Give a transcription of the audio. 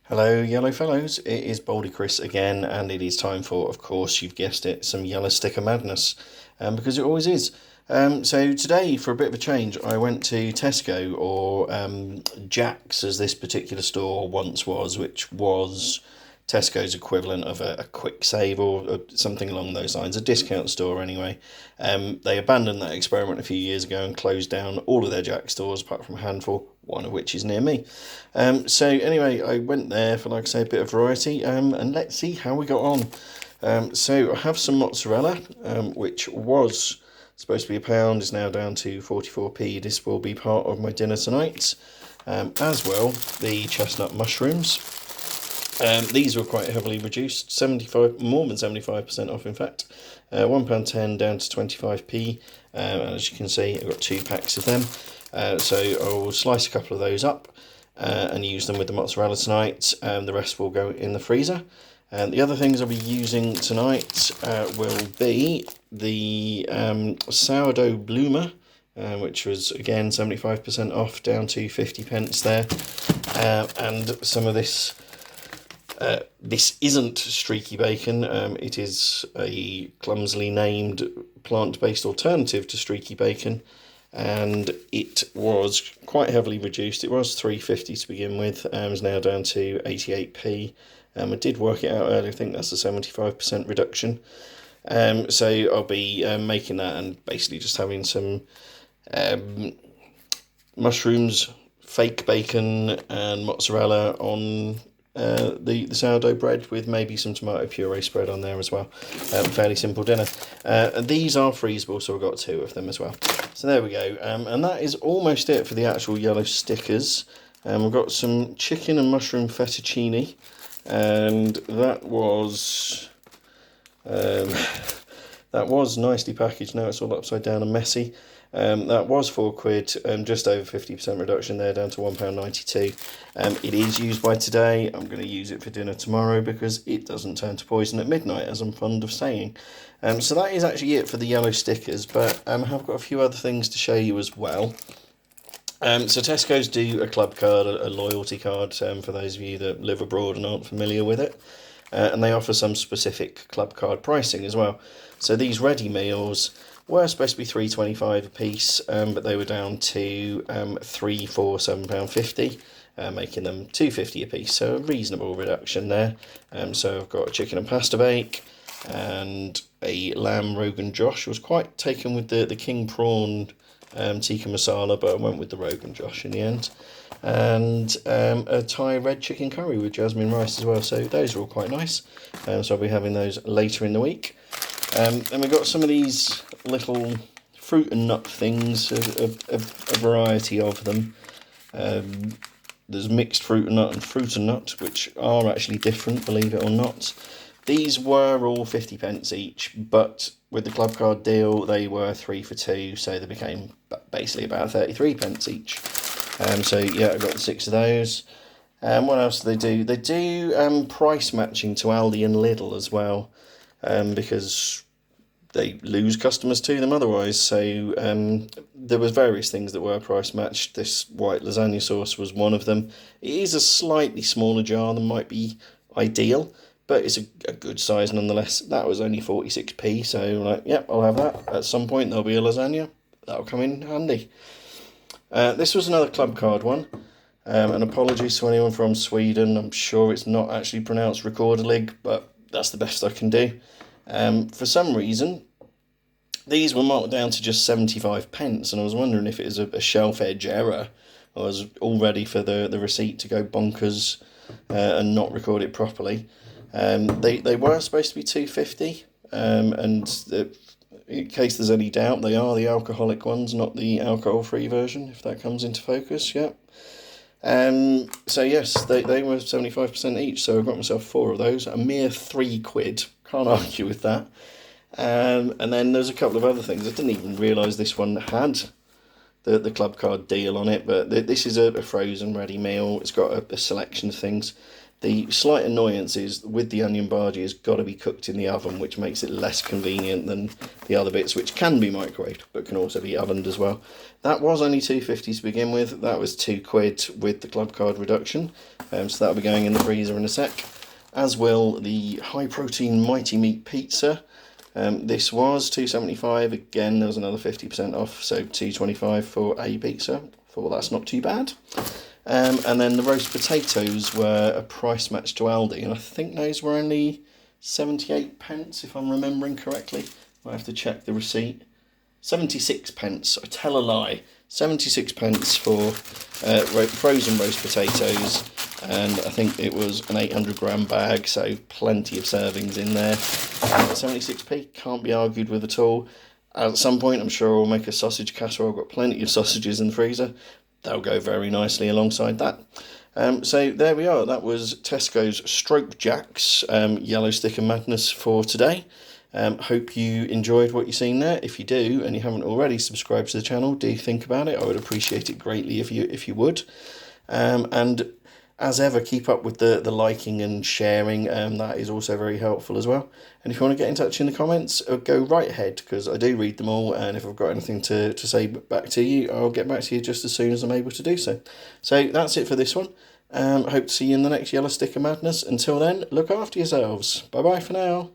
Hello, yellow fellows. It is Baldy Chris again, and it is time for, of course, you've guessed it, some yellow sticker madness, because it always is. So today, for a bit of a change, I went to Tesco, or Jack's, as this particular store once was, which was Tesco's equivalent of a quick save or something along those lines, a discount store anyway. They abandoned that experiment a few years ago and closed down all of their Jack stores apart from a handful, one of which is near me. So anyway, I went there for, like I say, a bit of variety, and let's see how we got on. So I have some mozzarella, which was supposed to be £1, is now down to 44p. This will be part of my dinner tonight. As well, the chestnut mushrooms. These were quite heavily reduced, more than 75% off in fact. £1.10 down to 25p, and as you can see I've got 2 packs of them. So I'll slice a couple of those up and use them with the mozzarella tonight. The rest will go in the freezer. The other things I'll be using tonight will be the sourdough bloomer, which was again 75% off, down to 50 pence there, and some of this. This isn't streaky bacon, it is a clumsily named plant-based alternative to streaky bacon, and it was quite heavily reduced. It was £3.50 to begin with, is now down to 88p. I did work it out earlier, I think that's a 75% reduction. So I'll be making that and basically just having some mushrooms, fake bacon and mozzarella on the sourdough bread with maybe some tomato puree spread on there as well. Fairly simple dinner. And these are freezable, so I've got 2 of them as well. So there we go. And that is almost it for the actual yellow stickers. We've got some chicken and mushroom fettuccine, and that was nicely packaged. Now it's all upside down and messy. That was £4, just over 50% reduction there, down to £1.92. It is used by today. I'm going to use it for dinner tomorrow because it doesn't turn to poison at midnight, as I'm fond of saying. So that is actually it for the yellow stickers, but I have got a few other things to show you as well. So Tesco's do a Clubcard, a loyalty card, for those of you that live abroad and aren't familiar with it. And they offer some specific Clubcard pricing as well. So these ready meals were supposed to be £3.25 a piece, but they were down to £3 for £7.50, making them £2.50 a piece, so a reasonable reduction there. So I've got a chicken and pasta bake and a lamb Rogan Josh. I was quite taken with the king prawn tikka masala, but I went with the Rogan Josh in the end. And a Thai red chicken curry with jasmine rice as well, so those are all quite nice. So I'll be having those later in the week. And we've got some of these little fruit and nut things, a variety of them. There's mixed fruit and nut, which are actually different, believe it or not. These were all 50 pence each, but with the Clubcard deal, they were 3 for 2, so they became basically about 33 pence each. So yeah, I got the 6 of those. What else do they do? They do price matching to Aldi and Lidl as well, because they lose customers to them otherwise. So there was various things that were price matched. This white lasagna sauce was one of them. It is a slightly smaller jar than might be ideal, but it's a good size nonetheless. That was only 46p, so like, yep, I'll have that. At some point there'll be a lasagna. That'll come in handy. This was another Clubcard one. And apologies to anyone from Sweden. I'm sure it's not actually pronounced recorderlig, but that's the best I can do. For some reason, these were marked down to just 75 pence, and I was wondering if it was a shelf edge error. I was all ready for the receipt to go bonkers and not record it properly. They were supposed to be £2.50, and in case there's any doubt, they are the alcoholic ones, not the alcohol-free version, if that comes into focus, yep. So yes, they were 75% each, so I got myself 4 of those, a mere £3, can't argue with that. And then there's a couple of other things. I didn't even realise this one had the Clubcard deal on it, but this is a frozen ready meal. It's got a selection of things. The slight annoyance is with the onion bhaji has got to be cooked in the oven, which makes it less convenient than the other bits, which can be microwaved but can also be ovened as well. That was only £2.50 to begin with. That was £2 with the Clubcard reduction, so that'll be going in the freezer in a sec. As will the high protein mighty meat pizza. This was £2.75. Again, there was another 50% off, so £2.25 for a pizza. Thought that's not too bad. And then the roast potatoes were a price match to Aldi, and I think those were only 78 pence, if I'm remembering correctly. I have to check the receipt. 76 pence, I tell a lie. 76 pence for frozen roast potatoes, and I think it was an 800-gram bag, so plenty of servings in there. 76p, can't be argued with at all. At some point, I'm sure I'll make a sausage casserole. I've got plenty of sausages in the freezer. They'll go very nicely alongside that. So there we are. That was Tesco's Stroke Jacks Yellow Sticker Madness for today. Hope you enjoyed what you've seen there. If you do, and you haven't already subscribed to the channel, do think about it. I would appreciate it greatly if you would. And as ever, keep up with the liking and sharing. That is also very helpful as well. And if you want to get in touch in the comments, go right ahead, because I do read them all. And if I've got anything to say back to you, I'll get back to you just as soon as I'm able to do so. So that's it for this one. Hope to see you in the next Yellow Sticker Madness. Until then, look after yourselves. Bye-bye for now.